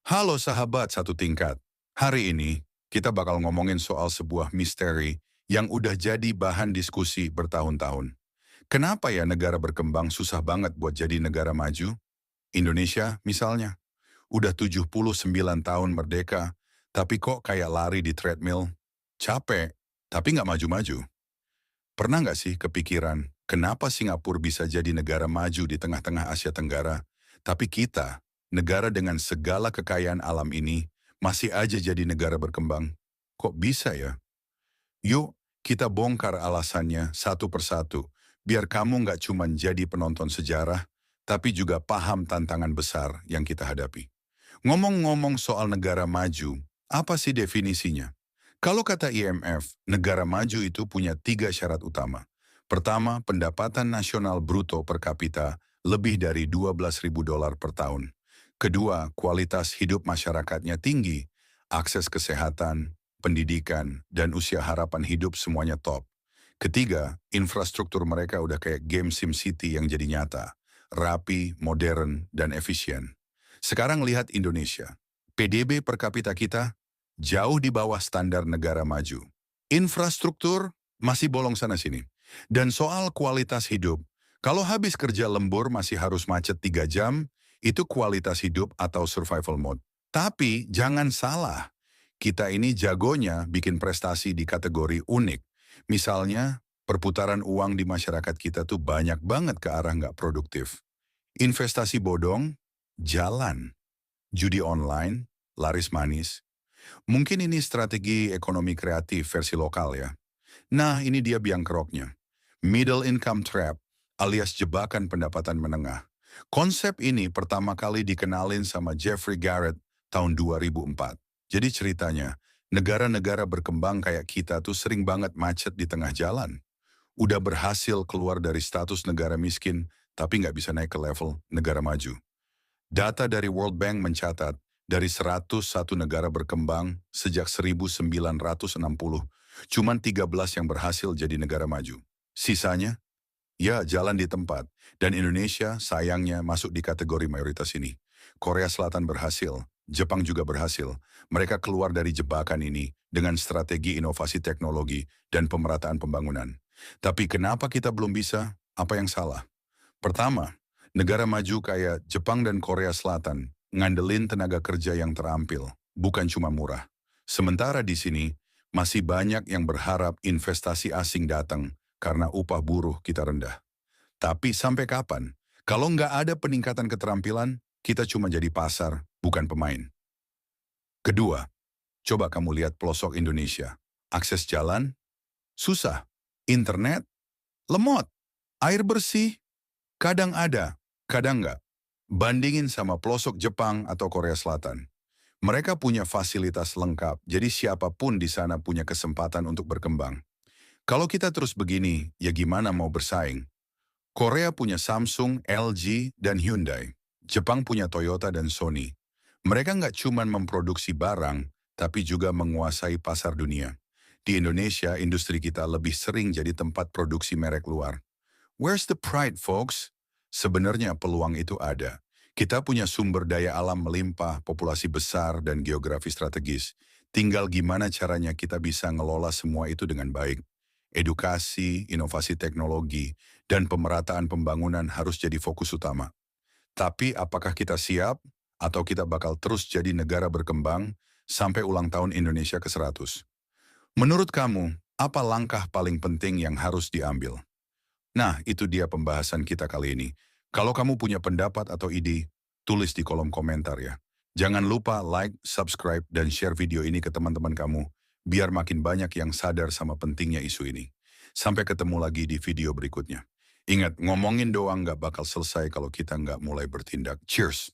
Halo sahabat satu tingkat. Hari ini kita bakal ngomongin soal sebuah misteri yang udah jadi bahan diskusi bertahun-tahun. Kenapa ya negara berkembang susah banget buat jadi negara maju? Indonesia misalnya, udah 79 tahun merdeka, tapi kok kayak lari di treadmill? Capek, tapi nggak maju-maju. Pernah nggak sih kepikiran, kenapa Singapura bisa jadi negara maju di tengah-tengah Asia Tenggara, tapi kita, negara dengan segala kekayaan alam ini, masih aja jadi negara berkembang? Kok bisa ya? Yuk, kita bongkar alasannya satu persatu, biar kamu nggak cuma jadi penonton sejarah, tapi juga paham tantangan besar yang kita hadapi. Ngomong-ngomong soal negara maju, apa sih definisinya? Kalau kata IMF, negara maju itu punya tiga syarat utama. Pertama, pendapatan nasional bruto per kapita lebih dari 12.000 dolar per tahun. Kedua, kualitas hidup masyarakatnya tinggi, akses kesehatan, pendidikan, dan usia harapan hidup semuanya top. Ketiga, infrastruktur mereka udah kayak game SimCity yang jadi nyata, rapi, modern, dan efisien. Sekarang lihat Indonesia. PDB per kapita kita jauh di bawah standar negara maju. Infrastruktur masih bolong sana-sini. Dan soal kualitas hidup, kalau habis kerja lembur masih harus macet 3 jam, itu kualitas hidup atau survival mode. Tapi jangan salah, kita ini jagonya bikin prestasi di kategori unik. Misalnya, perputaran uang di masyarakat kita tuh banyak banget ke arah nggak produktif. Investasi bodong, jalan. Judi online, laris manis. Mungkin ini strategi ekonomi kreatif versi lokal ya. Nah, ini dia biang keroknya. Middle income trap alias jebakan pendapatan menengah. Konsep ini pertama kali dikenalin sama Jeffrey Garrett tahun 2004. Jadi ceritanya, negara-negara berkembang kayak kita tuh sering banget macet di tengah jalan. Udah berhasil keluar dari status negara miskin, tapi nggak bisa naik ke level negara maju. Data dari World Bank mencatat, dari 101 negara berkembang sejak 1960, cuman 13 yang berhasil jadi negara maju. Sisanya, ya jalan di tempat. Dan Indonesia sayangnya masuk di kategori mayoritas ini. Korea Selatan berhasil, Jepang juga berhasil. Mereka keluar dari jebakan ini dengan strategi inovasi teknologi dan pemerataan pembangunan. Tapi kenapa kita belum bisa? Apa yang salah? Pertama, negara maju kayak Jepang dan Korea Selatan ngandelin tenaga kerja yang terampil, bukan cuma murah. Sementara di sini, masih banyak yang berharap investasi asing datang karena upah buruh kita rendah. Tapi sampai kapan? Kalau nggak ada peningkatan keterampilan, kita cuma jadi pasar, bukan pemain. Kedua, coba kamu lihat pelosok Indonesia. Akses jalan, susah. Internet, lemot. Air bersih, kadang ada, kadang nggak. Bandingin sama pelosok Jepang atau Korea Selatan. Mereka punya fasilitas lengkap, jadi siapapun di sana punya kesempatan untuk berkembang. Kalau kita terus begini, ya gimana mau bersaing? Korea punya Samsung, LG, dan Hyundai. Jepang punya Toyota dan Sony. Mereka nggak cuma memproduksi barang, tapi juga menguasai pasar dunia. Di Indonesia, industri kita lebih sering jadi tempat produksi merek luar. Where's the pride, folks? Sebenarnya peluang itu ada. Kita punya sumber daya alam melimpah, populasi besar, dan geografi strategis. Tinggal gimana caranya kita bisa ngelola semua itu dengan baik. Edukasi, inovasi teknologi, dan pemerataan pembangunan harus jadi fokus utama. Tapi apakah kita siap? Atau kita bakal terus jadi negara berkembang sampai ulang tahun Indonesia ke-100? Menurut kamu, apa langkah paling penting yang harus diambil? Nah, itu dia pembahasan kita kali ini. Kalau kamu punya pendapat atau ide, tulis di kolom komentar ya. Jangan lupa like, subscribe, dan share video ini ke teman-teman kamu, biar makin banyak yang sadar sama pentingnya isu ini. Sampai ketemu lagi di video berikutnya. Ingat, ngomongin doang nggak bakal selesai kalau kita nggak mulai bertindak. Cheers!